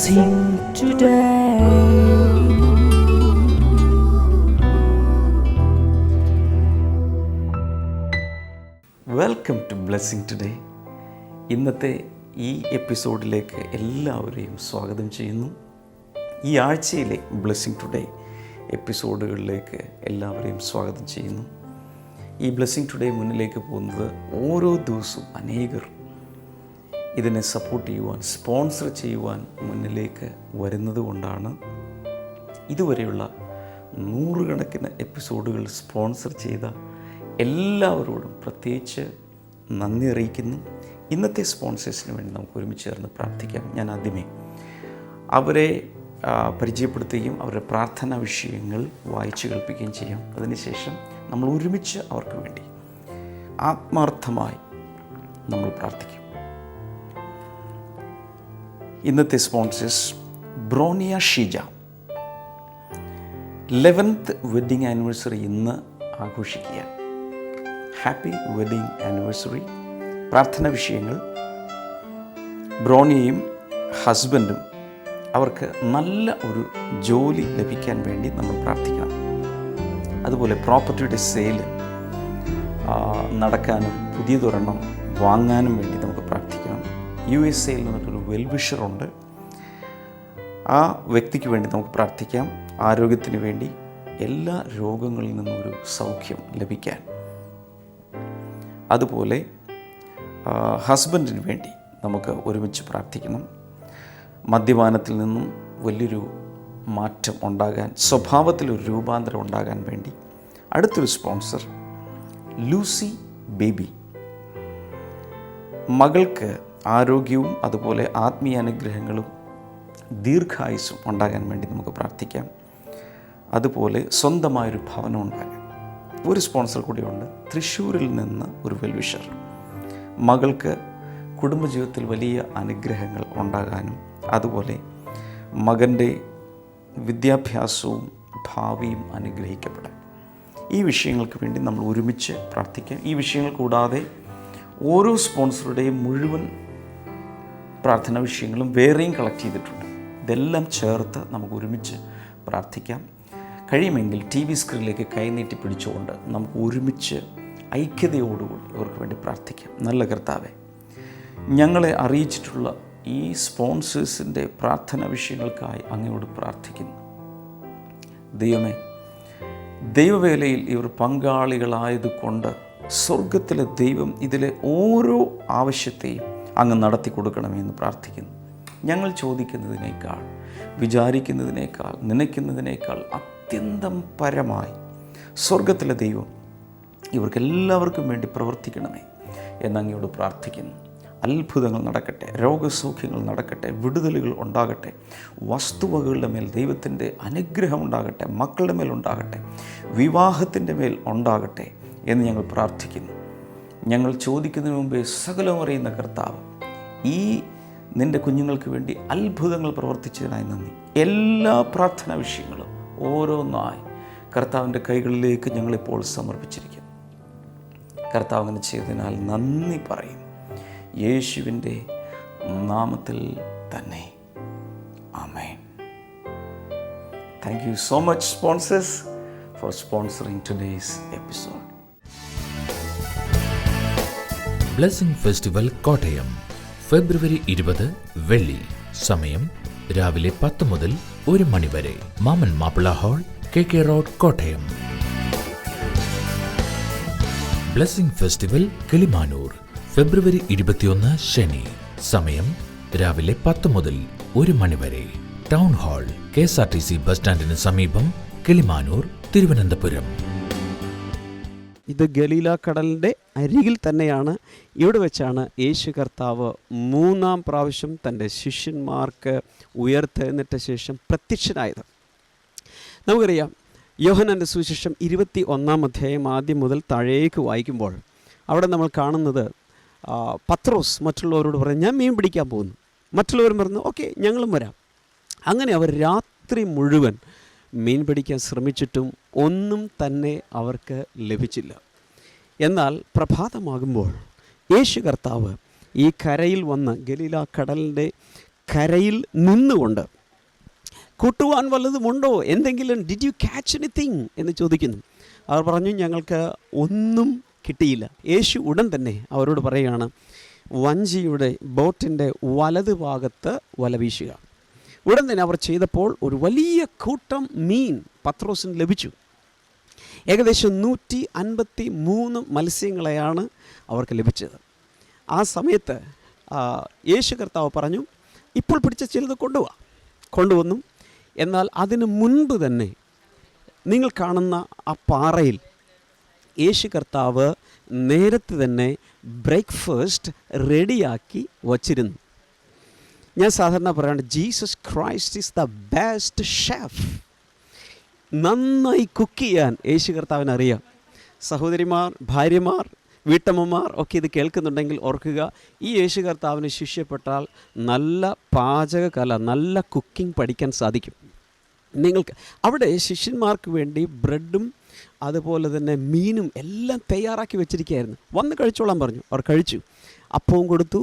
blessing today. Welcome to blessing today. ഇന്നത്തെ ഈ എപ്പിസോഡിലേക്ക് എല്ലാവരെയും സ്വാഗതം ചെയ്യുന്നു. ഈ ആഴ്ചയിലെ ബ്ലെസ്സിങ് ടുഡേ എപ്പിസോഡുകളിലേക്ക് എല്ലാവരെയും സ്വാഗതം ചെയ്യുന്നു. ഈ ബ്ലെസ്സിങ് ടുഡേ മുന്നിലേക്ക് പോകുന്നത് ഓരോ ദിവസവും അനേകർ ഇതിനെ സപ്പോർട്ട് ചെയ്യുവാൻ, സ്പോൺസർ ചെയ്യുവാൻ മുന്നിലേക്ക് വരുന്നത് കൊണ്ടാണ്. ഇതുവരെയുള്ള നൂറുകണക്കിന് എപ്പിസോഡുകൾ സ്പോൺസർ ചെയ്ത എല്ലാവരോടും പ്രത്യേകിച്ച് നന്ദി അറിയിക്കുന്നു. ഇന്നത്തെ സ്പോൺസേഴ്സിന് വേണ്ടി നമുക്ക് ഒരുമിച്ച് ചേർന്ന് പ്രാർത്ഥിക്കാം. ഞാൻ ആദ്യമേ അവരെ പരിചയപ്പെടുത്തുകയും അവരുടെ പ്രാർത്ഥനാ വിഷയങ്ങൾ വായിച്ചു കേൾപ്പിക്കുകയും ചെയ്യാം. അതിനുശേഷം നമ്മൾ ഒരുമിച്ച് അവർക്ക് വേണ്ടി ആത്മാർത്ഥമായി നമ്മൾ പ്രാർത്ഥിക്കും. ഇന്നത്തെ sponsors: Bronia Sheeja, 11th wedding anniversary ഇന്ന് ആഘോഷിക്കുക. Happy wedding anniversary. പ്രാർത്ഥന വിഷയങ്ങൾ: ബ്രോണിയയും ഹസ്ബൻഡും അവർക്ക് നല്ല ഒരു ജോലി ലഭിക്കാൻ വേണ്ടി നമ്മൾ പ്രാർത്ഥിക്കണം. അതുപോലെ പ്രോപ്പർട്ടിയുടെ സെയിൽ നടക്കാനും പുതിയതൊരെണ്ണം വാങ്ങാനും വേണ്ടി നമുക്ക് പ്രാർത്ഥിക്കണം. USA നിന്നിട്ടൊരു വെൽവിഷറുണ്ട്, ആ വ്യക്തിക്ക് വേണ്ടി നമുക്ക് പ്രാർത്ഥിക്കാം. ആരോഗ്യത്തിന് വേണ്ടി, എല്ലാ രോഗങ്ങളിൽ നിന്നും ഒരു സൗഖ്യം ലഭിക്കാൻ. അതുപോലെ ഹസ്ബൻഡിന് വേണ്ടി നമുക്ക് ഒരുമിച്ച് പ്രാർത്ഥിക്കണം. മദ്യപാനത്തിൽ നിന്നും വലിയൊരു മാറ്റം ഉണ്ടാകാൻ, സ്വഭാവത്തിലൊരു രൂപാന്തരം ഉണ്ടാകാൻ വേണ്ടി. അടുത്തൊരു സ്പോൺസർ ലൂസി ബേബി. മകൾക്ക് ആരോഗ്യവും അതുപോലെ ആത്മീയ അനുഗ്രഹങ്ങളും ദീർഘായുസ്സും ഉണ്ടാകാൻ വേണ്ടി നമുക്ക് പ്രാർത്ഥിക്കാം. അതുപോലെ സ്വന്തമായൊരു ഭവനം ഉണ്ടാകാൻ. ഒരു സ്പോൺസർ കൂടിയുണ്ട്, തൃശ്ശൂരിൽ നിന്ന് ഒരു വെൽവിഷർ. മകൾക്ക് കുടുംബജീവിതത്തിൽ വലിയ അനുഗ്രഹങ്ങൾ ഉണ്ടാകാനും അതുപോലെ മകൻ്റെ വിദ്യാഭ്യാസവും ഭാവിയും അനുഗ്രഹിക്കപ്പെടാൻ. ഈ വിഷയങ്ങൾക്ക് വേണ്ടി നമ്മൾ ഒരുമിച്ച് പ്രാർത്ഥിക്കാം. ഈ വിഷയങ്ങൾ കൂടാതെ ഓരോ സ്പോൺസറുടെയും മുഴുവൻ പ്രാർത്ഥനാ വിഷയങ്ങളും വേറെയും കളക്ട് ചെയ്തിട്ടുണ്ട്. ഇതെല്ലാം ചേർത്ത് നമുക്ക് ഒരുമിച്ച് പ്രാർത്ഥിക്കാം. കഴിയുമെങ്കിൽ TV സ്ക്രീനിലേക്ക് കൈനീട്ടി പിടിച്ചുകൊണ്ട് നമുക്ക് ഒരുമിച്ച് ഐക്യതയോടുകൂടി ഇവർക്ക് വേണ്ടി പ്രാർത്ഥിക്കാം. നല്ല കർത്താവേ, ഞങ്ങളെ അറിയിച്ചിട്ടുള്ള ഈ സ്പോൺസേഴ്സിൻ്റെ പ്രാർത്ഥനാ വിഷയങ്ങൾക്കായി അങ്ങയോട് പ്രാർത്ഥിക്കുന്നു. ദൈവമേ, ദൈവവേലയിൽ ഇവർ പങ്കാളികളായതുകൊണ്ട് സ്വർഗത്തിലെ ദൈവം ഇതിലെ ഓരോ ആവശ്യത്തെയും അങ്ങ് നടത്തി കൊടുക്കണമെന്ന് പ്രാർത്ഥിക്കുന്നു. ഞങ്ങൾ ചോദിക്കുന്നതിനേക്കാൾ, വിചാരിക്കുന്നതിനേക്കാൾ, നനയ്ക്കുന്നതിനേക്കാൾ അത്യന്തം പരമായി സ്വർഗത്തിലെ ദൈവം ഇവർക്കെല്ലാവർക്കും വേണ്ടി പ്രവർത്തിക്കണമേ എന്നങ്ങയോട് പ്രാർത്ഥിക്കുന്നു. അത്ഭുതങ്ങൾ നടക്കട്ടെ, രോഗസൗഖ്യങ്ങൾ നടക്കട്ടെ, വിടുതലുകൾ ഉണ്ടാകട്ടെ, വസ്തുവകകളുടെ മേൽ ദൈവത്തിൻ്റെ അനുഗ്രഹം ഉണ്ടാകട്ടെ, മക്കളുടെ മേൽ ഉണ്ടാകട്ടെ, വിവാഹത്തിൻ്റെ മേൽ ഉണ്ടാകട്ടെ എന്ന് ഞങ്ങൾ പ്രാർത്ഥിക്കുന്നു. ഞങ്ങൾ ചോദിക്കുന്നതിന് മുമ്പേ സകലവും അറിയുന്ന കർത്താവ്, ഈ നിൻ്റെ കുഞ്ഞുങ്ങൾക്ക് വേണ്ടി അത്ഭുതങ്ങൾ പ്രവർത്തിച്ചതിനായി നന്ദി. എല്ലാ പ്രാർത്ഥനാ വിഷയങ്ങളും ഓരോന്നായി കർത്താവിൻ്റെ കൈകളിലേക്ക് ഞങ്ങളിപ്പോൾ സമർപ്പിച്ചിരിക്കുന്നു. കർത്താവ് അങ്ങനെ ചെയ്തതിനാൽ നന്ദി പറയും. യേശുവിൻ്റെ നാമത്തിൽ തന്നെ, amen. Thank you so much sponsors for sponsoring today's episode. Blessing festival Kottayam, ഫെബ്രുവരി 20 വെള്ളി. സമയം രാവിലെ 10 മുതൽ 1 മണി വരെ. Mammen Mappila hall, KK road, Kottayam. Blessing festival Kilimanoor, ഫെബ്രുവരി 21 ശനി. സമയം രാവിലെ 10 മുതൽ 1 മണി വരെ. ടൗൺ ഹാൾ, KSRTC ബസ് സ്റ്റാൻഡിന് സമീപം, കിളിമാനൂർ, തിരുവനന്തപുരം. ഇത് ഗലീല കടലിൻ്റെ അരികിൽ തന്നെയാണ്. ഇവിടെ വെച്ചാണ് യേശു കർത്താവ് 3-ാം പ്രാവശ്യം തൻ്റെ ശിഷ്യന്മാർക്ക് ഉയർത്തെഴുന്നേറ്റ ശേഷം പ്രത്യക്ഷനായത്. നമുക്കറിയാം, യോഹന്നാൻ്റെ സുവിശേഷം 21-ാം അധ്യായം ആദ്യം മുതൽ താഴേക്ക് വായിക്കുമ്പോൾ അവിടെ നമ്മൾ കാണുന്നത് പത്രോസ് മറ്റുള്ളവരോട് പറഞ്ഞു, ഞാൻ മീൻ പിടിക്കാൻ പോകുന്നു. മറ്റുള്ളവരും പറഞ്ഞു, ഓക്കെ, ഞങ്ങളും വരാം. അങ്ങനെ അവർ രാത്രി മുഴുവൻ മീൻ പിടിക്കാൻ ശ്രമിച്ചിട്ടും ഒന്നും തന്നെ അവർക്ക് ലഭിച്ചില്ല. എന്നാൽ പ്രഭാതമാകുമ്പോൾ യേശു കർത്താവ് ഈ കരയിൽ വന്ന്, ഗലീല കടലിൻ്റെ കരയിൽ നിന്നുകൊണ്ട് കൂട്ടുവാൻ വല്ലതുമുണ്ടോ, എന്തെങ്കിലും ഡിഡ് യു ക്യാച്ച് എനിത്തിങ് എന്ന് ചോദിക്കുന്നു. അവർ പറഞ്ഞു, ഞങ്ങൾക്ക് ഒന്നും കിട്ടിയില്ല. യേശു ഉടൻ തന്നെ അവരോട് പറയുകയാണ്, വഞ്ചിയുടെ ബോട്ടിൻ്റെ വലതുഭാഗത്ത് വല വീശുക. ഉടൻ തന്നെ അവർ ചെയ്തപ്പോൾ ഒരു വലിയ കൂട്ടം മീൻ പത്രോസിന് ലഭിച്ചു. ഏകദേശം 153 മത്സ്യങ്ങളെയാണ് അവർക്ക് ലഭിച്ചത്. ആ സമയത്ത് യേശു കർത്താവ് പറഞ്ഞു, ഇപ്പോൾ പിടിച്ച ചിലത് കൊണ്ടുവന്നു. എന്നാൽ അതിന് മുൻപ് തന്നെ നിങ്ങൾ കാണുന്ന ആ പാറയിൽ യേശു കർത്താവ് നേരത്തെ തന്നെ ബ്രേക്ക്ഫാസ്റ്റ് റെഡിയാക്കി വച്ചിരുന്നു. ഞാൻ സാധാരണ പറയാണ്ട്, Jesus Christ is the best chef. നന്നായി കുക്ക് ചെയ്യാൻ യേശു കർത്താവിന് അറിയാം. സഹോദരിമാർ, ഭാര്യമാർ, വീട്ടമ്മമാർ ഒക്കെ ഇത് കേൾക്കുന്നുണ്ടെങ്കിൽ ഓർക്കുക, ഈ യേശു കർത്താവിന് ശിഷ്യപ്പെട്ടാൽ നല്ല പാചകകല, നല്ല കുക്കിംഗ് പഠിക്കാൻ സാധിക്കും. നിങ്ങൾക്ക് അവിടെ ശിഷ്യന്മാർക്ക് വേണ്ടി ബ്രെഡും അതുപോലെ തന്നെ മീനും എല്ലാം തയ്യാറാക്കി വെച്ചിരിക്കുകയായിരുന്നു. വന്ന് കഴിച്ചോളാൻ പറഞ്ഞു. അവർ കഴിച്ചു. അപ്പവും കൊടുത്തു,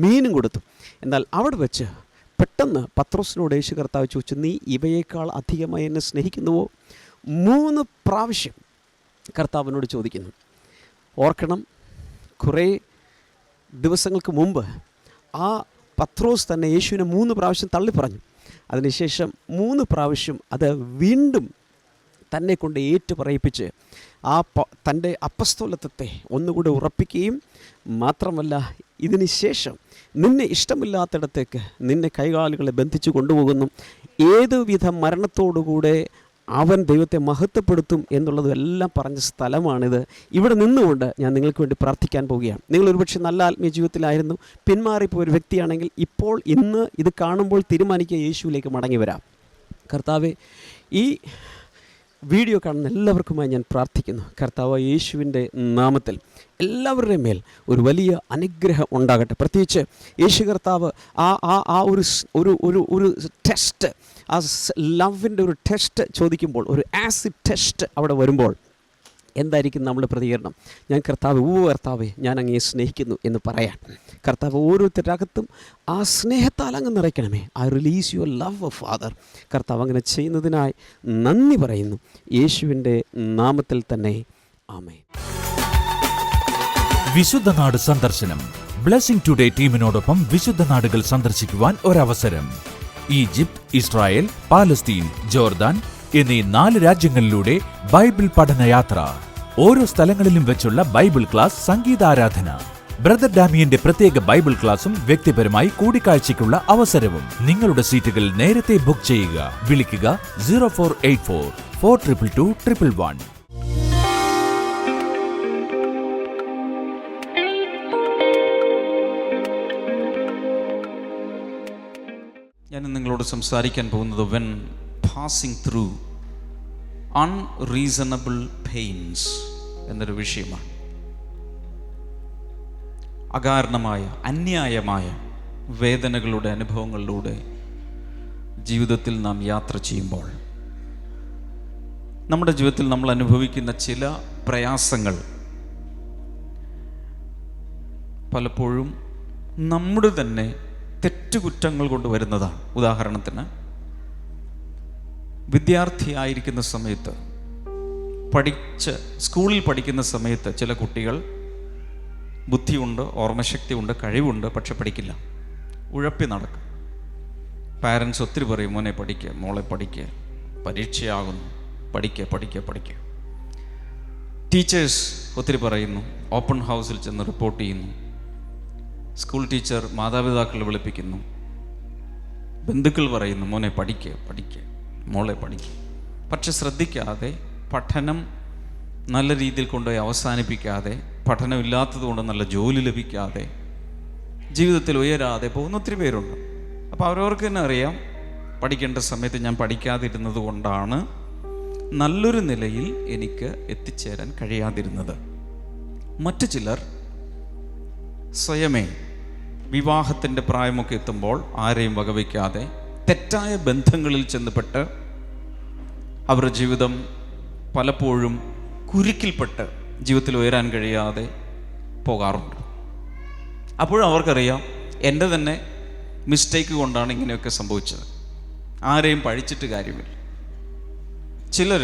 മീനും കൊടുത്തു. എന്നാൽ അവിടെ വെച്ച് പെട്ടെന്ന് പത്രോസിനോട് യേശു കർത്താവ് ചോദിച്ചു, നീ ഇവയേക്കാൾ അധികമായി എന്നെ സ്നേഹിക്കുന്നുവോ? 3 പ്രാവശ്യം കർത്താവിനോട് ചോദിക്കുന്നു. ഓർക്കണം, കുറേ ദിവസങ്ങൾക്ക് മുമ്പ് ആ പത്രോസ് തന്നെ യേശുവിനെ 3 പ്രാവശ്യം തള്ളി പറഞ്ഞു. അതിനുശേഷം 3 പ്രാവശ്യം അത് വീണ്ടും തന്നെ കൊണ്ട് ഏറ്റുപറയിപ്പിച്ച് തൻ്റെ അപ്പസ്തോലത്വത്തെ ഒന്നുകൂടെ ഉറപ്പിക്കുകയും മാത്രമല്ല, ഇതിന് ശേഷം നിന്നെ ഇഷ്ടമില്ലാത്തിടത്തേക്ക് നിന്നെ കൈകാലുകളെ ബന്ധിച്ചു കൊണ്ടുപോകുന്നു, ഏതുവിധ മരണത്തോടുകൂടെ അവൻ ദൈവത്തെ മഹത്വപ്പെടുത്തും എന്നുള്ളതും എല്ലാം പറഞ്ഞ സ്ഥലമാണിത്. ഇവിടെ നിന്നുകൊണ്ട് ഞാൻ നിങ്ങൾക്ക് വേണ്ടി പ്രാർത്ഥിക്കാൻ പോവുകയാണ്. നിങ്ങൾ ഒരുപക്ഷെ നല്ല ആത്മീയ ജീവിതത്തിലായിരുന്നു, പിന്മാറിപ്പോയ ഒരു വ്യക്തിയാണെങ്കിൽ ഇപ്പോൾ ഇന്ന് ഇത് കാണുമ്പോൾ തീരുമാനിക്കുക, യേശുവിലേക്ക് മടങ്ങി വരാം. കർത്താവേ, ഈ വീഡിയോ കാണുന്ന എല്ലാവർക്കുമായി ഞാൻ പ്രാർത്ഥിക്കുന്നു. കർത്താവ് യേശുവിൻ്റെ നാമത്തിൽ എല്ലാവരുടെയും മേൽ ഒരു വലിയ അനുഗ്രഹം ഉണ്ടാകട്ടെ. പ്രത്യേകിച്ച് യേശു കർത്താവ് ഒരു ടെസ്റ്റ്, ആ ലവിൻ്റെ ഒരു ടെസ്റ്റ് ചോദിക്കുമ്പോൾ, ഒരു ആസിഡ് ടെസ്റ്റ് അവിടെ വരുമ്പോൾ എന്തായിരിക്കും നമ്മുടെ പ്രതികരണം? ഞാൻ കർത്താവേ ഞാൻ അങ്ങയെ സ്നേഹിക്കുന്നു എന്ന് പറയാൻ. കർത്താവ് ഓരോരുത്തരുടെ അകത്തും ആ സ്നേഹത്താൽ അങ്ങ് നിറയ്ക്കണമേ. I release your love father. കർത്താവ് അങ്ങനെ ചെയ്യുന്നതിനായി നന്ദി പറയുന്നു. യേശുവിൻ്റെ നാമത്തിൽ തന്നെ ആമേൻ. വിശുദ്ധ നാട് സന്ദർശനം. ബ്ലെസ്സിംഗ് ടുഡേ ടീമിനോടൊപ്പം വിശുദ്ധ നാടുകൾ സന്ദർശിക്കുവാൻ ഒരവസരം. ഈജിപ്ത്, ഇസ്രായേൽ, പാലസ്തീൻ, ജോർദാൻ എന്നീ 4 രാജ്യങ്ങളിലൂടെ ബൈബിൾ പഠനയാത്ര. ഓരോ സ്ഥലങ്ങളിലും വെച്ചുള്ള ബൈബിൾ ക്ലാസ്, സംഗീതാരാധന, ബ്രദർ ഡാമിയന്റെ പ്രത്യേക ബൈബിൾ ക്ലാസും വ്യക്തിപരമായി കൂടിക്കാഴ്ചയ്ക്കുള്ള അവസരവും. നിങ്ങളുടെ സീറ്റുകൾ നേരത്തെ ബുക്ക് ചെയ്യുക. വിളിക്കുക 0484 422 111. ഞാൻ നിങ്ങളോട് സംസാരിക്കാൻ പോകുന്നത് when passing through unreasonable pains എന്നൊരു വിഷയമാണ്. അകാരണമായ, അന്യായമായ വേദനകളുടെ അനുഭവങ്ങളിലൂടെ ജീവിതത്തിൽ നാം യാത്ര ചെയ്യുമ്പോൾ നമ്മുടെ ജീവിതത്തിൽ നമ്മൾ അനുഭവിക്കുന്ന ചില പ്രയാസങ്ങൾ പലപ്പോഴും നമ്മുടെ തന്നെ തെറ്റുകുറ്റങ്ങൾ കൊണ്ട് വരുന്നതാണ്. ഉദാഹരണത്തിന്, വിദ്യാർത്ഥിയായിരിക്കുന്ന സമയത്ത്, സ്കൂളിൽ പഠിക്കുന്ന സമയത്ത് ചില കുട്ടികൾ ബുദ്ധിയുണ്ട്, ഓർമ്മശക്തിയുണ്ട്, കഴിവുണ്ട്, പക്ഷെ പഠിക്കില്ല, ഉഴപ്പി നടക്കും. പാരൻസ് ഒത്തിരി പറയും, മോനെ പഠിക്കുക, മോളെ പഠിക്കുക, പരീക്ഷയാകുന്നു, പഠിക്കുക. ടീച്ചേഴ്സ് ഒത്തിരി പറയുന്നു, ഓപ്പൺ ഹൗസിൽ ചെന്ന് റിപ്പോർട്ട് ചെയ്യുന്നു. സ്കൂൾ ടീച്ചർ മാതാപിതാക്കളെ വിളിപ്പിക്കുന്നു, ബന്ധുക്കൾ പറയുന്നു, മോനെ പഠിക്കുക, മോളെ പഠിക്കുക. പക്ഷെ ശ്രദ്ധിക്കാതെ, പഠനം നല്ല രീതിയിൽ കൊണ്ടുപോയി അവസാനിപ്പിക്കാതെ, പഠനമില്ലാത്തതുകൊണ്ട് നല്ല ജോലി ലഭിക്കാതെ, ജീവിതത്തിൽ ഉയരാതെ പോകുന്ന ഒത്തിരി പേരുണ്ട്. അപ്പോൾ അവരവർക്ക് തന്നെ അറിയാം, പഠിക്കേണ്ട സമയത്ത് ഞാൻ പഠിക്കാതിരുന്നത് കൊണ്ടാണ് നല്ലൊരു നിലയിൽ എനിക്ക് എത്തിച്ചേരാൻ കഴിയാതിരുന്നത്. മറ്റു ചിലർ സ്വയമേ വിവാഹത്തിൻ്റെ പ്രായമൊക്കെ എത്തുമ്പോൾ ആരെയും വകവയ്ക്കാതെ തെറ്റായ ബന്ധങ്ങളിൽ ചെന്നപ്പെട്ട് അവരുടെ ജീവിതം പലപ്പോഴും കുരുക്കിൽപ്പെട്ട് ജീവിതത്തിൽ ഉയരാൻ കഴിയാതെ പോകാറുണ്ട്. അപ്പോഴും അവർക്കറിയാം, എൻ്റെ തന്നെ മിസ്റ്റേക്ക് കൊണ്ടാണ് ഇങ്ങനെയൊക്കെ സംഭവിച്ചത്. ആരെയും പഴിച്ചിട്ട് കാര്യമില്ല. ചിലർ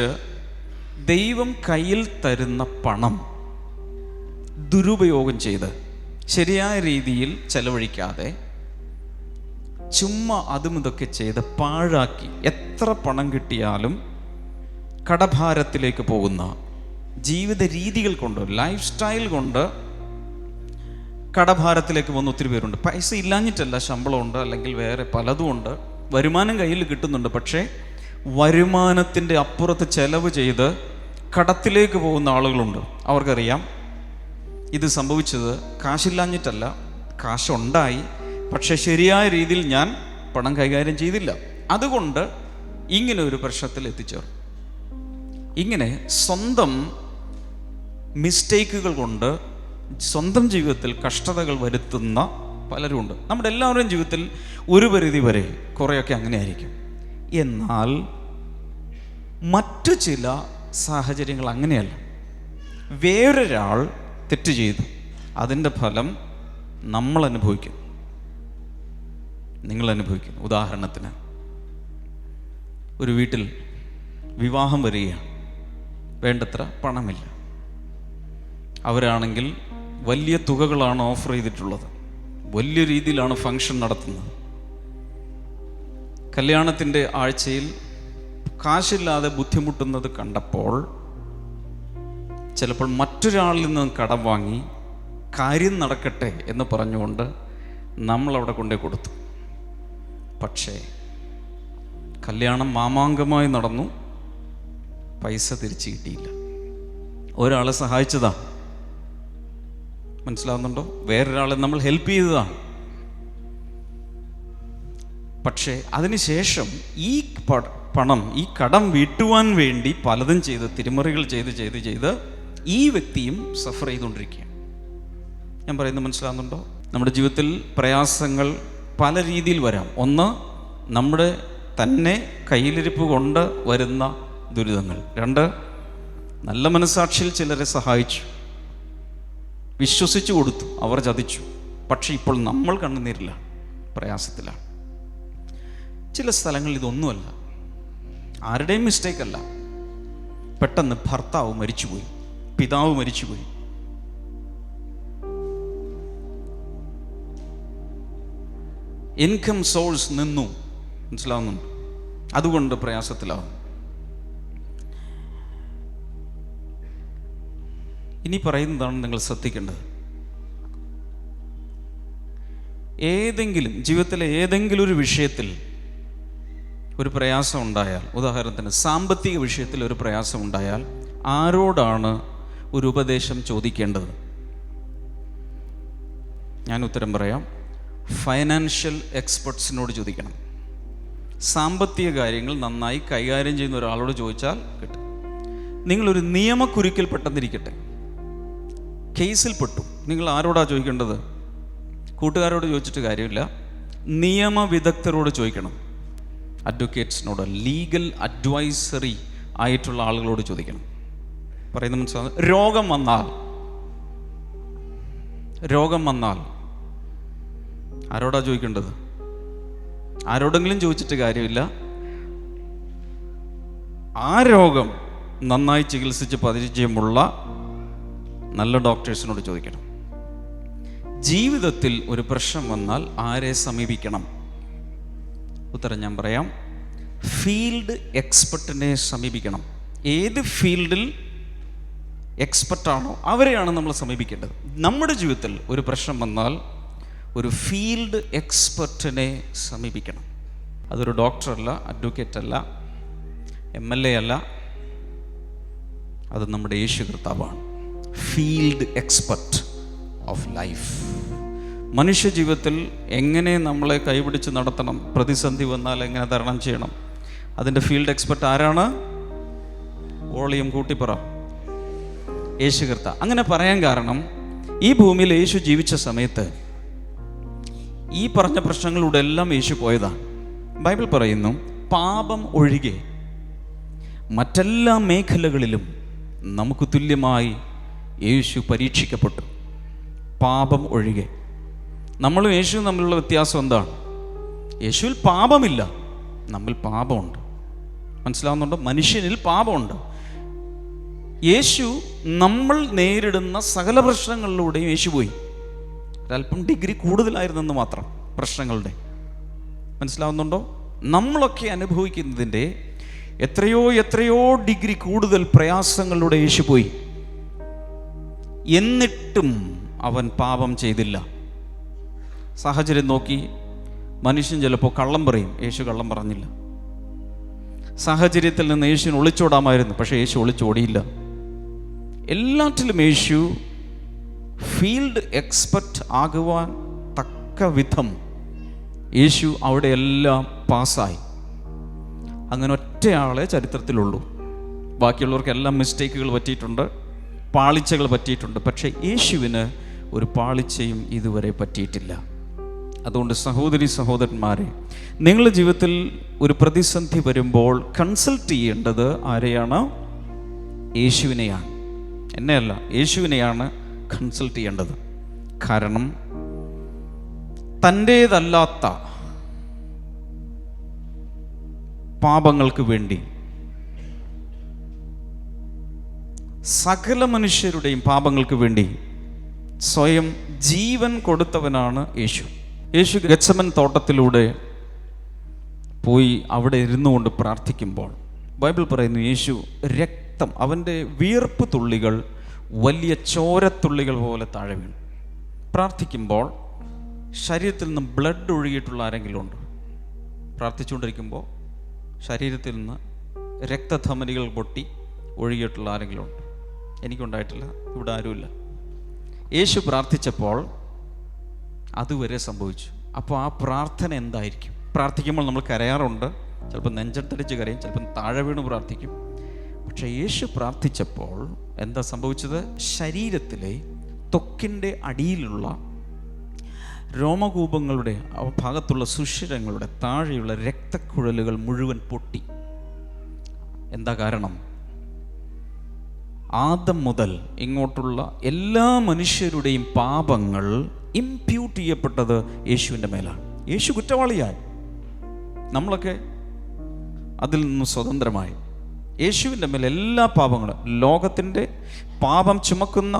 ദൈവം കയ്യിൽ തരുന്ന പണം ദുരുപയോഗം ചെയ്ത് ശരിയായ രീതിയിൽ ചെലവഴിക്കാതെ ചുമ്മാ അതും ഇതൊക്കെ ചെയ്ത് പാഴാക്കി എത്ര പണം കിട്ടിയാലും കടഭാരത്തിലേക്ക് പോകുന്ന ജീവിത രീതികൾ കൊണ്ട്, ലൈഫ് സ്റ്റൈൽ കൊണ്ട് കടഭാരത്തിലേക്ക് പോകുന്ന ഒത്തിരി പേരുണ്ട്. പൈസ ഇല്ലാഞ്ഞിട്ടല്ല, ശമ്പളമുണ്ട്, അല്ലെങ്കിൽ വേറെ പലതും ഉണ്ട്, വരുമാനം കയ്യിൽ കിട്ടുന്നുണ്ട്, പക്ഷേ വരുമാനത്തിൻ്റെ അപ്പുറത്ത് ചെലവ് ചെയ്ത് കടത്തിലേക്ക് പോകുന്ന ആളുകളുണ്ട്. അവർക്കറിയാം ഇത് സംഭവിച്ചത് കാശില്ലാഞ്ഞിട്ടല്ല, കാശുണ്ടായി, പക്ഷെ ശരിയായ രീതിയിൽ ഞാൻ പണം കൈകാര്യം ചെയ്തില്ല, അതുകൊണ്ട് ഇങ്ങനെ ഒരു പ്രശ്നത്തിൽ എത്തിച്ചേർന്നു. ഇങ്ങനെ സ്വന്തം മിസ്റ്റേക്കുകൾ കൊണ്ട് സ്വന്തം ജീവിതത്തിൽ കഷ്ടതകൾ വരുത്തുന്ന പലരുമുണ്ട്. നമ്മുടെ എല്ലാവരുടെയും ജീവിതത്തിൽ ഒരു പരിധി വരെ കുറേയൊക്കെ അങ്ങനെ ആയിരിക്കും. എന്നാൽ മറ്റു ചില സാഹചര്യങ്ങൾ അങ്ങനെയല്ല. വേറൊരാൾ തെറ്റ് ചെയ്തു, അതിൻ്റെ ഫലം നമ്മൾ അനുഭവിക്കും, നിങ്ങൾ അനുഭവിക്കുന്നു. ഉദാഹരണത്തിന്, ഒരു വീട്ടിൽ വിവാഹം വരികയാണ്, വേണ്ടത്ര പണമില്ല. അവരാണെങ്കിൽ വലിയ തുകകളാണ് ഓഫർ ചെയ്തിട്ടുള്ളത്, വലിയ രീതിയിലാണ് ഫംഗ്ഷൻ നടത്തുന്നത്. കല്യാണത്തിൻ്റെ ആഴ്ചയിൽ കാശില്ലാതെ ബുദ്ധിമുട്ടുന്നത് കണ്ടപ്പോൾ ചിലപ്പോൾ മറ്റൊരാളിൽ നിന്ന് കടം വാങ്ങി കാര്യം നടക്കട്ടെ എന്ന് പറഞ്ഞുകൊണ്ട് നമ്മളവിടെ കൊണ്ടേ കൊടുത്തു. പക്ഷേ കല്യാണം മാമാങ്കമായി നടന്നു, പൈസ തിരിച്ചു കിട്ടിയില്ല. ഒരാളെ സഹായിച്ചതാണ്, മനസ്സിലാവുന്നുണ്ടോ? വേറൊരാളെ നമ്മൾ ഹെൽപ്പ് ചെയ്തതാണ്. പക്ഷേ അതിനുശേഷം ഈ പണം, ഈ കടം വീട്ടുവാൻ വേണ്ടി പലതും ചെയ്ത്, തിരിമറികൾ ചെയ്ത് ഈ വ്യക്തിയും സഫർ ചെയ്തുകൊണ്ടിരിക്കുകയാണ്. ഞാൻ പറയുന്നത് മനസ്സിലാവുന്നുണ്ടോ? നമ്മുടെ ജീവിതത്തിൽ പ്രയാസങ്ങൾ പല രീതിയിൽ വരാം. ഒന്ന്, നമ്മുടെ തന്നെ കയ്യിലിരിപ്പ് കൊണ്ട് വരുന്ന ദുരിതങ്ങൾ. രണ്ട്, നല്ല മനസ്സാക്ഷിയിൽ ചിലരെ സഹായിച്ചു, വിശ്വസിച്ചു കൊടുത്തു, അവർ ചതിച്ചു, പക്ഷെ ഇപ്പോൾ നമ്മൾ കണ്ണുനീരില്ല, പ്രയാസത്തിലാണ്. ചില സ്ഥലങ്ങളിൽ ഇതൊന്നുമല്ല, ആരുടെയും മിസ്റ്റേക്ക് അല്ല. പെട്ടെന്ന് ഭർത്താവ് മരിച്ചുപോയി, പിതാവ് മരിച്ചുപോയി, ഇൻകം സോഴ്സ് നിന്നു, മനസ്സിലാവുന്നുണ്ട്, അതുകൊണ്ട് പ്രയാസത്തിലാവും. ഇനി പറയുന്നതാണ് നിങ്ങൾ ശ്രദ്ധിക്കേണ്ടത്. ഏതെങ്കിലും ജീവിതത്തിലെ ഏതെങ്കിലും ഒരു വിഷയത്തിൽ ഒരു പ്രയാസം ഉണ്ടായാൽ, ഉദാഹരണത്തിന് സാമ്പത്തിക വിഷയത്തിൽ ഒരു പ്രയാസം ഉണ്ടായാൽ, ആരോടാണ് ഒരു ഉപദേശം ചോദിക്കേണ്ടത്? ഞാൻ ഉത്തരം പറയാം, ഫൈനാൻഷ്യൽ എക്സ്പെർട്സിനോട് ചോദിക്കണം. സാമ്പത്തിക കാര്യങ്ങൾ നന്നായി കൈകാര്യം ചെയ്യുന്ന ഒരാളോട് ചോദിച്ചാൽ കിട്ടും. നിങ്ങളൊരു നിയമക്കുരുക്കിൽ പെട്ടെന്നിരിക്കട്ടെ, കേസിൽപ്പെട്ടു, നിങ്ങൾ ആരോടാ ചോദിക്കേണ്ടത്? കൂട്ടുകാരോട് ചോദിച്ചിട്ട് കാര്യമില്ല, നിയമവിദഗ്ധരോട് ചോദിക്കണം. അഡ്വക്കേറ്റ്സിനോട്, ലീഗൽ അഡ്വൈസറി ആയിട്ടുള്ള ആളുകളോട് ചോദിക്കണം. പറയുന്നത് മനസ്സിലാകും. രോഗം വന്നാൽ ആരോടാ ചോദിക്കേണ്ടത്? ആരോടെങ്കിലും ചോദിച്ചിട്ട് കാര്യമില്ല, ആ രോഗം നന്നായി ചികിത്സിച്ച് പരിചയമുള്ള നല്ല ഡോക്ടേഴ്സിനോട് ചോദിക്കണം. ജീവിതത്തിൽ ഒരു പ്രശ്നം വന്നാൽ ആരെ സമീപിക്കണം? ഉത്തരം ഞാൻ പറയാം, ഫീൽഡ് എക്സ്പെർട്ടിനെ സമീപിക്കണം. ഏത് ഫീൽഡിൽ എക്സ്പെർട്ടാണോ അവരെയാണ് നമ്മൾ സമീപിക്കേണ്ടത്. നമ്മുടെ ജീവിതത്തിൽ ഒരു പ്രശ്നം വന്നാൽ ഒരു ഫീൽഡ് എക്സ്പെർട്ടിനെ സമീപിക്കണം. അതൊരു ഡോക്ടറല്ല, അഡ്വക്കേറ്റ് അല്ല, MLA അല്ല, അത് നമ്മുടെ യേശു കർത്താവാണ്. Field expert of life. മനുഷ്യ ജീവിതത്തിൽ എങ്ങനെ നമ്മളെ കൈപിടിച്ച് നടത്തണം, പ്രതിസന്ധി വന്നാൽ എങ്ങനെ തരണം ചെയ്യണം, അതിൻ്റെ ഫീൽഡ് എക്സ്പെർട്ട് ആരാണ്? വോളിയം കൂട്ടിപ്പറ, യേശു കർത്താവ്. അങ്ങനെ പറയാൻ കാരണം, ഈ ഭൂമിയിൽ യേശു ജീവിച്ച സമയത്ത് ഈ പറഞ്ഞ പ്രശ്നങ്ങളിലൂടെ എല്ലാം യേശു പോയതാണ്. ബൈബിൾ പറയുന്നു, പാപം ഒഴികെ മറ്റെല്ലാ മേഖലകളിലും നമുക്ക് തുല്യമായി യേശു പരീക്ഷിക്കപ്പെട്ടു. പാപം ഒഴികെ. നമ്മളും യേശുവും തമ്മിലുള്ള വ്യത്യാസം എന്താണ്? യേശുവിൽ പാപമില്ല, നമ്മിൽ പാപമുണ്ട്. മനസ്സിലാവുന്നുണ്ടോ? മനുഷ്യനിൽ പാപമുണ്ട്. യേശു നമ്മൾ നേരിടുന്ന സകല പ്രശ്നങ്ങളിലൂടെയും യേശു പോയി. ഒരല്പം ഡിഗ്രി കൂടുതലായിരുന്നെന്ന് മാത്രം പ്രശ്നങ്ങളുടെ. മനസ്സിലാവുന്നുണ്ടോ? നമ്മളൊക്കെ അനുഭവിക്കുന്നതിൻ്റെ എത്രയോ എത്രയോ ഡിഗ്രി കൂടുതൽ പ്രയാസങ്ങളിലൂടെ യേശു പോയി. എന്നിട്ടും അവൻ പാപം ചെയ്തില്ല. സാഹചര്യം നോക്കി മനുഷ്യൻ ചിലപ്പോൾ കള്ളം പറയും, യേശു കള്ളം പറഞ്ഞില്ല. സാഹചര്യത്തിൽ നിന്ന് യേശുവിന് ഒളിച്ചോടാമായിരുന്നു, പക്ഷേ യേശു ഒളിച്ചോടിയില്ല. എല്ലാറ്റിലും യേശു ഫീൽഡ് എക്സ്പെർട്ട് ആകുവാൻ തക്ക വിധം യേശു അവിടെ എല്ലാം പാസ്സായി. അങ്ങനെ ഒറ്റയാളെ ചരിത്രത്തിലുള്ളൂ. ബാക്കിയുള്ളവർക്കെല്ലാം മിസ്റ്റേക്കുകൾ പറ്റിയിട്ടുണ്ട്, പാളിച്ചകൾ പറ്റിയിട്ടുണ്ട്. പക്ഷേ യേശുവിന് ഒരു പാളിച്ചയും ഇതുവരെ പറ്റിയിട്ടില്ല. അതുകൊണ്ട് സഹോദരി സഹോദരന്മാരെ, നിങ്ങളുടെ ജീവിതത്തിൽ ഒരു പ്രതിസന്ധി വരുമ്പോൾ കൺസൾട്ട് ചെയ്യേണ്ടത് ആരെയാണ്? യേശുവിനെയാണ്, എന്നെയല്ല, യേശുവിനെയാണ് കൺസൾട്ട് ചെയ്യേണ്ടത്. കാരണം തൻ്റേതല്ലാത്ത പാപങ്ങൾക്ക് വേണ്ടി, സകല മനുഷ്യരുടെയും പാപങ്ങൾക്ക് വേണ്ടി സ്വയം ജീവൻ കൊടുത്തവനാണ് യേശു. യേശു ഗെത്സമൻ തോട്ടത്തിലൂടെ പോയി അവിടെ ഇരുന്നു കൊണ്ട് പ്രാർത്ഥിക്കുമ്പോൾ ബൈബിൾ പറയുന്നു, യേശു രക്തം, അവൻ്റെ വിയർപ്പ് തുള്ളികൾ വലിയ ചോരത്തുള്ളികൾ പോലെ താഴെ വീണു. പ്രാർത്ഥിക്കുമ്പോൾ ശരീരത്തിൽ നിന്ന് ബ്ലഡ് ഒഴുകിയിട്ടുള്ള ആരെങ്കിലും ഉണ്ടോ? പ്രാർത്ഥിച്ചുകൊണ്ടിരിക്കുമ്പോൾ ശരീരത്തിൽ നിന്ന് രക്തധമനികൾ പൊട്ടി ഒഴുകിയിട്ടുള്ള ആരെങ്കിലും ഉണ്ടോ? എനിക്കുണ്ടായിട്ടില്ല, ഇവിടെ ആരുമില്ല. യേശു പ്രാർത്ഥിച്ചപ്പോൾ അതുവരെ സംഭവിച്ചു. അപ്പോൾ ആ പ്രാർത്ഥന എന്തായിരിക്കും? പ്രാർത്ഥിക്കുമ്പോൾ നമ്മൾ കരയാറുണ്ട്, ചിലപ്പോൾ നെഞ്ചത്തടിച്ച് കരയും, ചിലപ്പോൾ താഴെ വീണ് പ്രാർത്ഥിക്കും. പക്ഷേ യേശു പ്രാർത്ഥിച്ചപ്പോൾ എന്താ സംഭവിച്ചത്? ശരീരത്തിലെ ത്വക്കിൻ്റെ അടിയിലുള്ള രോമകൂപങ്ങളുടെ ഭാഗത്തുള്ള സുഷിരങ്ങളുടെ താഴെയുള്ള രക്തക്കുഴലുകൾ മുഴുവൻ പൊട്ടി. എന്താ കാരണം? ആദം മുതൽ ഇങ്ങോട്ടുള്ള എല്ലാ മനുഷ്യരുടെയും പാപങ്ങൾ ഇംപ്യൂട്ട് ചെയ്യപ്പെട്ടത് യേശുവിൻ്റെ മേലാണ്. യേശു കുറ്റവാളിയായി, നമ്മളൊക്കെ അതിൽ നിന്ന് സ്വതന്ത്രമായി. യേശുവിൻ്റെ മേൽ എല്ലാ പാപങ്ങളും, ലോകത്തിൻ്റെ പാപം ചുമക്കുന്ന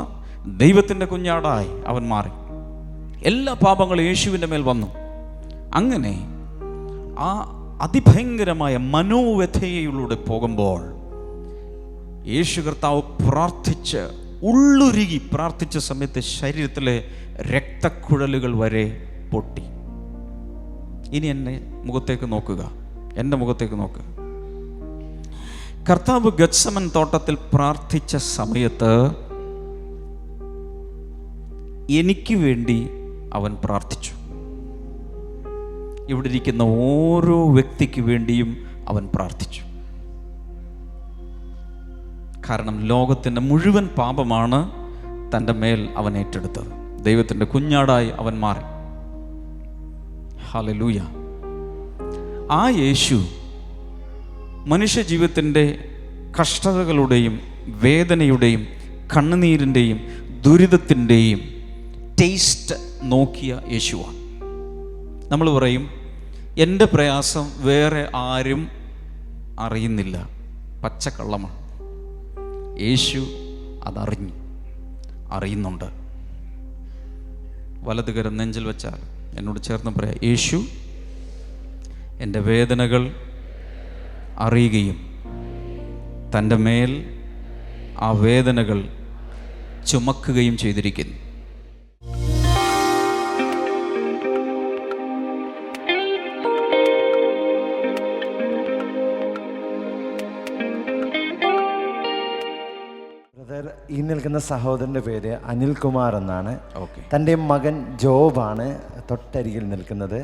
ദൈവത്തിൻ്റെ കുഞ്ഞാടായി അവൻ മാറി. എല്ലാ പാപങ്ങളും യേശുവിൻ്റെ മേൽ വന്നു. അങ്ങനെ ആ അതിഭയങ്കരമായ മനോവ്യഥയിലൂടെ പോകുമ്പോൾ യേശു കർത്താവ് പ്രാർത്ഥിച്ച് ഉള്ളുരുകി പ്രാർത്ഥിച്ച സമയത്ത് ശരീരത്തിലെ രക്തക്കുഴലുകൾ വരെ പൊട്ടി. ഇനി എന്നെ മുഖത്തേക്ക് നോക്കുക, എൻ്റെ മുഖത്തേക്ക് നോക്കുക. കർത്താവ് ഗെത്സമൻ തോട്ടത്തിൽ പ്രാർത്ഥിച്ച സമയത്ത് എനിക്ക് വേണ്ടി അവൻ പ്രാർത്ഥിച്ചു. ഇവിടെ ഇരിക്കുന്ന ഓരോ വ്യക്തിക്ക് വേണ്ടിയും അവൻ പ്രാർത്ഥിച്ചു. കാരണം ലോകത്തിൻ്റെ മുഴുവൻ പാപമാണ് തൻ്റെ മേൽ അവൻ ഏറ്റെടുത്തത്. ദൈവത്തിൻ്റെ കുഞ്ഞാടായി അവൻ മാറി. ഹല്ലേലൂയ. ആ യേശു മനുഷ്യജീവിതത്തിൻ്റെ കഷ്ടതകളുടെയും വേദനയുടെയും കണ്ണുനീരിൻ്റെയും ദുരിതത്തിൻ്റെയും ടേസ്റ്റ് നോക്കിയ യേശുവാണ്. നമ്മൾ പറയും, എൻ്റെ പ്രയാസം വേറെ ആരും അറിയുന്നില്ല. പച്ചക്കള്ളമാണ്. യേശു അറിയുന്നുണ്ട്. വലതുകരം നെഞ്ചിൽ വെച്ചാൽ എന്നോട് ചേർന്ന് പറയാം, യേശു എൻ്റെ വേദനകൾ അറിയുകയും തൻ്റെ മേൽ ആ വേദനകൾ ചുമക്കുകയും ചെയ്തിരിക്കുന്നു. ഈ നിൽക്കുന്ന സഹോദരൻ്റെ പേര് അനിൽകുമാർ എന്നാണ്. തൻ്റെ മകൻ ജോബാണ് തൊട്ടരികിൽ നിൽക്കുന്നത്.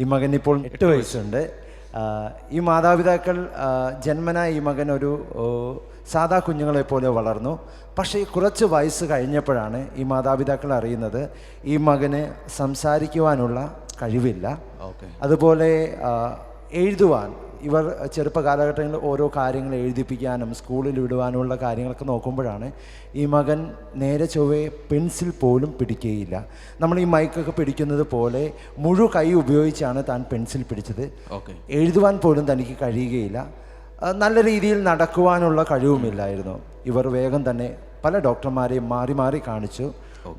ഈ മകൻ ഇപ്പോൾ 8 വയസ്സുണ്ട്. ഈ മാതാപിതാക്കൾ ജന്മന ഈ മകൻ ഒരു സാധാ കുഞ്ഞുങ്ങളെ പോലെ വളർന്നു. പക്ഷേ കുറച്ച് വയസ്സ് കഴിഞ്ഞപ്പോഴാണ് ഈ മാതാപിതാക്കൾ അറിയുന്നത് ഈ മകന് സംസാരിക്കുവാനുള്ള കഴിവില്ല, അതുപോലെ എഴുതുവാൻ ഇവർ ചെറുപ്പ കാലഘട്ടങ്ങളിൽ ഓരോ കാര്യങ്ങൾ എഴുതിപ്പിക്കാനും സ്കൂളിൽ വിടുവാനുമുള്ള കാര്യങ്ങളൊക്കെ നോക്കുമ്പോഴാണ് ഈ മകൻ നേരെ ചൊവ്വേ പെൻസിൽ പോലും പിടിക്കുകയില്ല. നമ്മൾ ഈ മൈക്കൊക്കെ പിടിക്കുന്നത് പോലെ കൈ ഉപയോഗിച്ചാണ് താൻ പെൻസിൽ പിടിച്ചത്. എഴുതുവാൻ പോലും തനിക്ക് കഴിയുകയില്ല. നല്ല രീതിയിൽ നടക്കുവാനുള്ള കഴിവുമില്ലായിരുന്നു. ഇവർ വേഗം തന്നെ പല ഡോക്ടർമാരെയും മാറി മാറി കാണിച്ചു.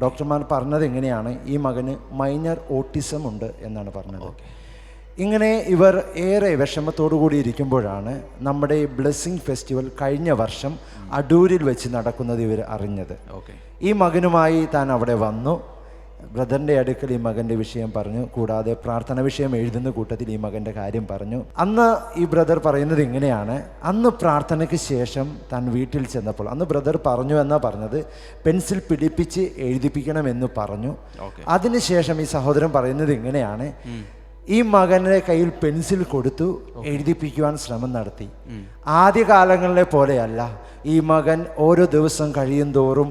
ഡോക്ടർമാർ പറഞ്ഞത് എങ്ങനെയാണ്, ഈ മകന് മൈനർ ഓട്ടിസം ഉണ്ട് എന്നാണ് പറഞ്ഞത്. ഇങ്ങനെ ഇവർ ഏറെ വിഷമത്തോടു കൂടി ഇരിക്കുമ്പോഴാണ് നമ്മുടെ ബ്ലെസ്സിങ് ഫെസ്റ്റിവൽ കഴിഞ്ഞ വർഷം അടൂരിൽ വെച്ച് നടക്കുന്നത് ഇവർ അറിഞ്ഞത്. ഈ മകനുമായി താൻ അവിടെ വന്നു. ബ്രദറിൻ്റെ അടുക്കൽ ഈ മകൻ്റെ വിഷയം പറഞ്ഞു. കൂടാതെ പ്രാർത്ഥന വിഷയം എഴുതുന്ന കൂട്ടത്തിൽ ഈ മകൻ്റെ കാര്യം പറഞ്ഞു. അന്ന് ഈ ബ്രദർ പറയുന്നത് ഇങ്ങനെയാണ്, അന്ന് പ്രാർത്ഥനയ്ക്ക് ശേഷം താൻ വീട്ടിൽ ചെന്നപ്പോൾ, അന്ന് ബ്രദർ പറഞ്ഞു എന്നാണ് പറഞ്ഞത്, പെൻസിൽ പിടിപ്പിച്ച് എഴുതിപ്പിക്കണമെന്ന് പറഞ്ഞു. അതിനുശേഷം ഈ സഹോദരൻ പറയുന്നത് ഇങ്ങനെയാണ്, ഈ മകൻ്റെ കയ്യിൽ പെൻസിൽ കൊടുത്തു എഴുതിപ്പിക്കുവാൻ ശ്രമം നടത്തി. ആദ്യകാലങ്ങളിലെ പോലെയല്ല, ഈ മകൻ ഓരോ ദിവസം കഴിയും തോറും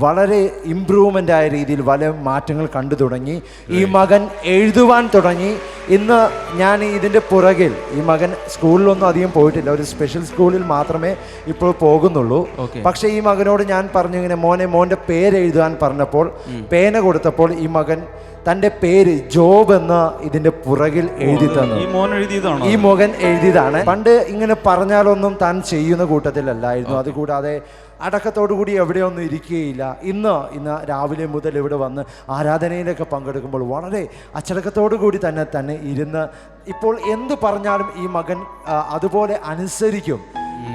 വളരെ ഇമ്പ്രൂവ്മെൻ്റ് ആയ രീതിയിൽ പല മാറ്റങ്ങൾ കണ്ടു തുടങ്ങി. ഈ മകൻ എഴുതുവാൻ തുടങ്ങി. ഇന്ന് ഞാൻ ഇതിൻ്റെ പുറകിൽ, ഈ മകൻ സ്കൂളിലൊന്നും അധികം പോയിട്ടില്ല, ഒരു സ്പെഷ്യൽ സ്കൂളിൽ മാത്രമേ ഇപ്പോൾ പോകുന്നുള്ളൂ. പക്ഷേ ഈ മകനോട് ഞാൻ പറഞ്ഞു, ഇങ്ങനെ മോൻ്റെ പേര് എഴുതാൻ പറഞ്ഞപ്പോൾ, പേന കൊടുത്തപ്പോൾ ഈ മകൻ തൻ്റെ പേര് ജോബ് എന്ന ഇതിൻ്റെ പുറകിൽ എഴുതി തന്നു. ഈ മകൻ എഴുതിയതാണ്. പണ്ട് ഇങ്ങനെ പറഞ്ഞാലൊന്നും താൻ ചെയ്യുന്ന കൂട്ടത്തിലല്ലായിരുന്നു. അതുകൂടാതെ അടക്കത്തോടു കൂടി എവിടെയൊന്നും ഇരിക്കുകയില്ല. ഇന്ന് രാവിലെ മുതൽ ഇവിടെ വന്ന് ആരാധനയിലൊക്കെ പങ്കെടുക്കുമ്പോൾ വളരെ അച്ചടക്കത്തോടു കൂടി തന്നെ ഇരുന്ന് ഇപ്പോൾ എന്ത് പറഞ്ഞാലും ഈ മകൻ അതുപോലെ അനുസരിക്കും.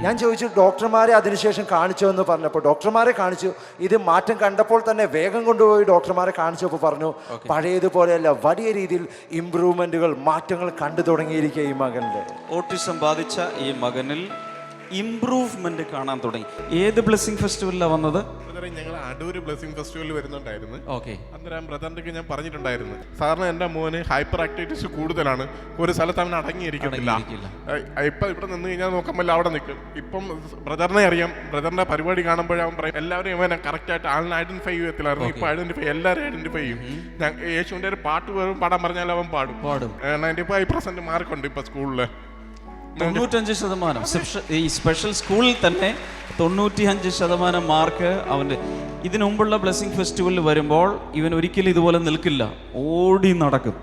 ഞാൻ ചോദിച്ചു, ഡോക്ടർമാരെ അതിനുശേഷം കാണിച്ചോ എന്ന് പറഞ്ഞപ്പോൾ ഡോക്ടർമാരെ കാണിച്ചു. ഇത് മാറ്റം കണ്ടപ്പോൾ തന്നെ വേഗം കൊണ്ടുപോയി ഡോക്ടർമാരെ കാണിച്ചപ്പോൾ പറഞ്ഞു, പഴയതുപോലെയല്ല, വലിയ രീതിയിൽ ഇംപ്രൂവ്മെന്റുകൾ, മാറ്റങ്ങൾ കണ്ടു തുടങ്ങിയിരിക്കുക ഈ മകനിൽ. ഓട്ടിസം ബാധിച്ച ഈ മകനിൽ ഇംപ്രൂവ്മെന്റ് കാണാൻ തുടങ്ങി. ഏത് ബ്ലെസ്സിംഗ് ഫെസ്റ്റിവലിലാണ് വന്നത്? ഞങ്ങൾ അടൂര് ബ്ലെസ്സിംഗ് ഫെസ്റ്റിവലിൽ വരുന്നുണ്ടായിരുന്നു. അന്നേരം ബ്രദറിന്റെ ഞാൻ പറഞ്ഞിട്ടുണ്ടായിരുന്നു, സാറിന് എൻ്റെ മോന് ഹൈപ്പർ ആക്ടിവിറ്റീസ് കൂടുതലാണ്, ഒരു സ്ഥലത്ത് അവൻ അടങ്ങിയിരിക്കത്തില്ല. ഇപ്പം ഇവിടെ നിന്ന് കഴിഞ്ഞാൽ നോക്കുമ്പോൾ അവിടെ നിൽക്കും. ഇപ്പം ബ്രദറിനെ അറിയാം, ബ്രദറിന്റെ പരിപാടി കാണുമ്പോഴാവും പറയും, എല്ലാവരും ഇവനെ കറക്റ്റായിട്ട് ആളിനെ ഐഡന്റിഫൈ ചെയ്യത്തില്ലായിരുന്നു. ഇപ്പൊ എല്ലാവരും ഐഡന്റിഫൈ ചെയ്യും. യേശുവിന്റെ ഒരു പാട്ട് പാടാൻ പറഞ്ഞാൽ അവൻ പാടും. 95% മാർക്കുണ്ട് ഇപ്പൊ സ്കൂളില്. 95%. ഈ സ്പെഷ്യൽ സ്കൂളിൽ തന്നെ 95% മാർക്ക് അവൻ്റെ. ഇതിനു മുമ്പുള്ള ബ്ലെസ്സിംഗ് ഫെസ്റ്റിവലിൽ വരുമ്പോൾ ഇവൻ ഒരിക്കലും ഇതുപോലെ നിൽക്കില്ല, ഓടി നടക്കും.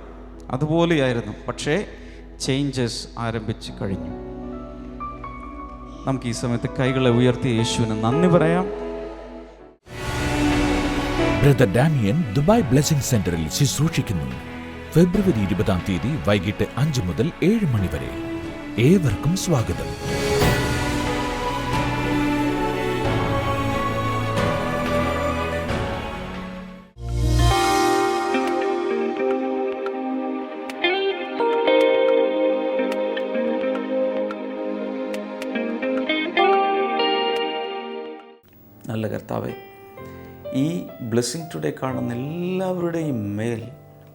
അതുപോലെയായിരുന്നു. പക്ഷേ ചേഞ്ചസ് ആരംഭിച്ച് കഴിഞ്ഞു. നമുക്ക് ഈ സമയത്ത് കൈകളെ ഉയർത്തി യേശുവിന് നന്ദി പറയാം. ബ്രദർ ഡാമിയൻ ദുബായ് ബ്ലെസ്സിംഗ് സെന്ററിൽ ശുശ്രൂഷിക്കുന്നു. ഫെബ്രുവരി 20 വൈകിട്ട് 5 മുതൽ 7 മണി വരെ. ഏവർക്കും സ്വാഗതം. നല്ല കർത്താവേ, ഈ ബ്ലെസ്സിംഗ് ടുഡേ കാണുന്ന എല്ലാവരുടെയും മേൽ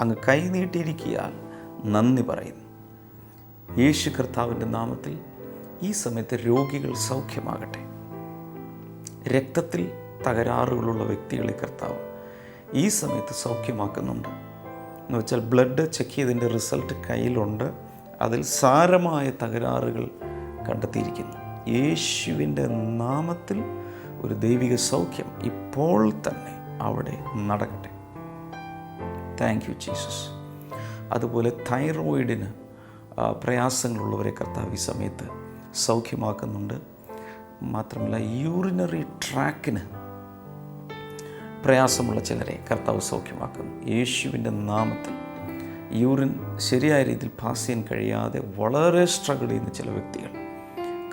അങ്ങ് കൈനീട്ടിയിരിക്കാൻ നന്ദി പറയുന്നു. യേശു കർത്താവിൻ്റെ നാമത്തിൽ ഈ സമയത്ത് രോഗികൾ സൗഖ്യമാകട്ടെ. രക്തത്തിൽ തകരാറുകളുള്ള വ്യക്തികളെ കർത്താവ് ഈ സമയത്ത് സൗഖ്യമാക്കുന്നുണ്ട്. എന്ന് വെച്ചാൽ ബ്ലഡ് ചെക്ക് ചെയ്തതിൻ്റെ റിസൾട്ട് കയ്യിലുണ്ട്. അതിൽ സാരമായ തകരാറുകൾ കണ്ടെത്തിയിരിക്കുന്നു. യേശുവിൻ്റെ നാമത്തിൽ ഒരു ദൈവിക സൗഖ്യം ഇപ്പോൾ തന്നെ അവിടെ നടക്കട്ടെ. Thank you Jesus. അതുപോലെ തൈറോയിഡിന് പ്രയാസങ്ങളുള്ളവരെ കർത്താവ് ഈ സമയത്ത് സൗഖ്യമാക്കുന്നുണ്ട്. മാത്രമല്ല യൂറിനറി ട്രാക്കിന് പ്രയാസമുള്ള ചിലരെ കർത്താവ് സൗഖ്യമാക്കുന്നു. യേശുവിൻ്റെ നാമത്തിൽ യൂറിൻ ശരിയായ രീതിയിൽ പാസ് ചെയ്യാൻ കഴിയാതെ വളരെ സ്ട്രഗിൾ ചെയ്യുന്ന ചില വ്യക്തികൾ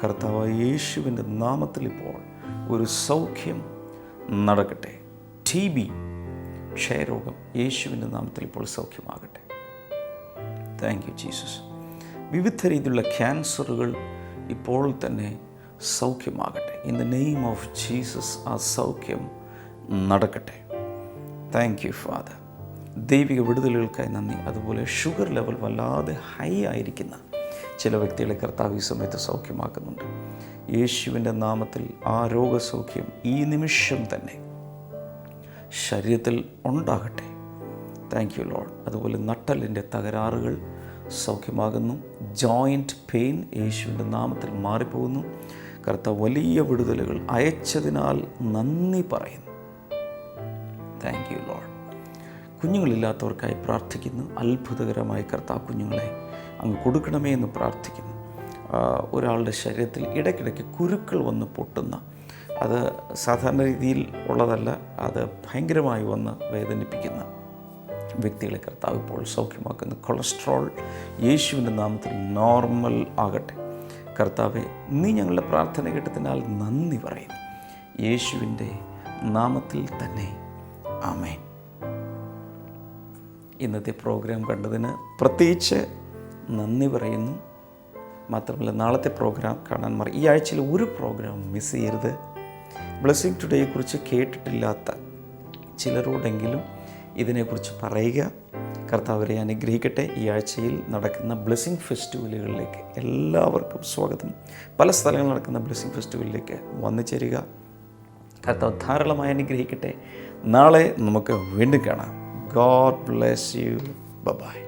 കർത്താവ് യേശുവിൻ്റെ നാമത്തിൽ ഇപ്പോൾ ഒരു സൗഖ്യം നടക്കട്ടെ. TB, ക്ഷയരോഗം യേശുവിൻ്റെ നാമത്തിൽ ഇപ്പോൾ സൗഖ്യമാകട്ടെ. Thank you Jesus. വിവിധ രീതിയിലുള്ള ക്യാൻസറുകൾ ഇപ്പോൾ തന്നെ സൗഖ്യമാകട്ടെ. In the name of Jesus ആ സൗഖ്യം നടക്കട്ടെ. Thank you father. ദൈവിക വിടുതലുകൾക്കായി നന്ദി. അതുപോലെ ഷുഗർ ലെവൽ വല്ലാതെ ഹൈ ആയിരിക്കുന്ന ചില വ്യക്തികളെ കർത്താവ് ഈ സമയത്ത് സൗഖ്യമാക്കുന്നുണ്ട്. യേശുവിൻ്റെ നാമത്തിൽ ആ രോഗസൗഖ്യം ഈ നിമിഷം തന്നെ ശരീരത്തിൽ ഉണ്ടാകട്ടെ. Thank you Lord. അതുപോലെ നട്ടലിൻ്റെ തകരാറുകൾ സൗഖ്യമാകുന്നു. ജോയിൻറ്റ് പെയിൻ യേശുവിൻ്റെ നാമത്തിൽ മാറിപ്പോകുന്നു. കർത്താവ് വലിയ വിടുതലുകൾ അയച്ചതിനാൽ നന്ദി പറയുന്നു. Thank you Lord. കുഞ്ഞുങ്ങളില്ലാത്തവർക്കായി പ്രാർത്ഥിക്കുന്നു. അത്ഭുതകരമായി കർത്താവ് കുഞ്ഞുങ്ങളെ അങ്ങ് കൊടുക്കണമേ എന്ന് പ്രാർത്ഥിക്കുന്നു. ഒരാളുടെ ശരീരത്തിൽ ഇടയ്ക്കിടയ്ക്ക് കുരുക്കൾ വന്ന് പൊട്ടുന്ന, അത് സാധാരണ രീതിയിൽ ഉള്ളതല്ല, അത് ഭയങ്കരമായി വന്ന് വേദനിപ്പിക്കുന്ന വ്യക്തികളെ കർത്താവ് ഇപ്പോൾ സൗഖ്യമാക്കുന്നു. കൊളസ്ട്രോൾ യേശുവിൻ്റെ നാമത്തിൽ നോർമൽ ആകട്ടെ. കർത്താവെ, നീ ഞങ്ങളുടെ പ്രാർത്ഥന കേട്ടതിനാൽ നന്ദി പറയുന്നു. യേശുവിൻ്റെ നാമത്തിൽ തന്നെ ആമേൻ. ഇന്നത്തെ പ്രോഗ്രാം കണ്ടതിന് പ്രത്യേകിച്ച് നന്ദി പറയുന്നു. മാത്രമല്ല, നാളത്തെ പ്രോഗ്രാം കാണാൻ ഈ ആഴ്ചയിൽ ഒരു പ്രോഗ്രാം മിസ് ചെയ്യരുത്. ബ്ലെസ്സിങ് ടുഡേയെക്കുറിച്ച് കേട്ടിട്ടില്ലാത്ത ചിലരോടെങ്കിലും ഇതിനെക്കുറിച്ച് പറയുക. കർത്താവരെ അനുഗ്രഹിക്കട്ടെ. ഈ ആഴ്ചയിൽ നടക്കുന്ന ബ്ലെസ്സിങ് ഫെസ്റ്റിവലുകളിലേക്ക് എല്ലാവർക്കും സ്വാഗതം. പല സ്ഥലങ്ങളിൽ നടക്കുന്ന ബ്ലെസ്സിങ് ഫെസ്റ്റിവലിലേക്ക് വന്നു ചേരുക. കർത്താവ് ധാരാളമായി അനുഗ്രഹിക്കട്ടെ. നാളെ നമുക്ക് വീണ്ടും കാണാം. God bless you. Bye-bye.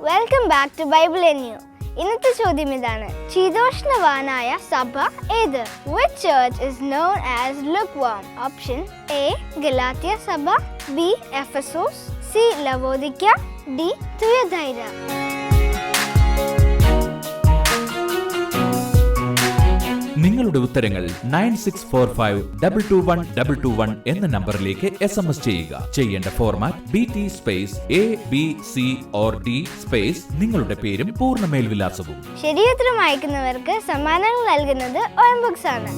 Welcome back to Bible and new. ഇന്നത്തെ ചോദ്യം ഇതാണ്: ശീതോഷ്ണവാനായ സഭ ഏത്? Which church is known as lukewarm? Option A Galatia സഭ, B എഫെസോസ്, C ലവോദിക്യ, D തുയഥൈര. നിങ്ങളുടെ ഉത്തരങ്ങൾ 9645221221 എന്ന നമ്പറിലേക്ക് SMS ചെയ്യുക. ചെയ്യേണ്ട format BT space ABC or D space നിങ്ങളുടെ പേരും പൂർണ്ണ മേൽവിലാസവും. ശരിയുത്തരം അയക്കുന്നവർക്ക് സമ്മാനങ്ങൾ നൽകുന്നത് OM Books ആണ്.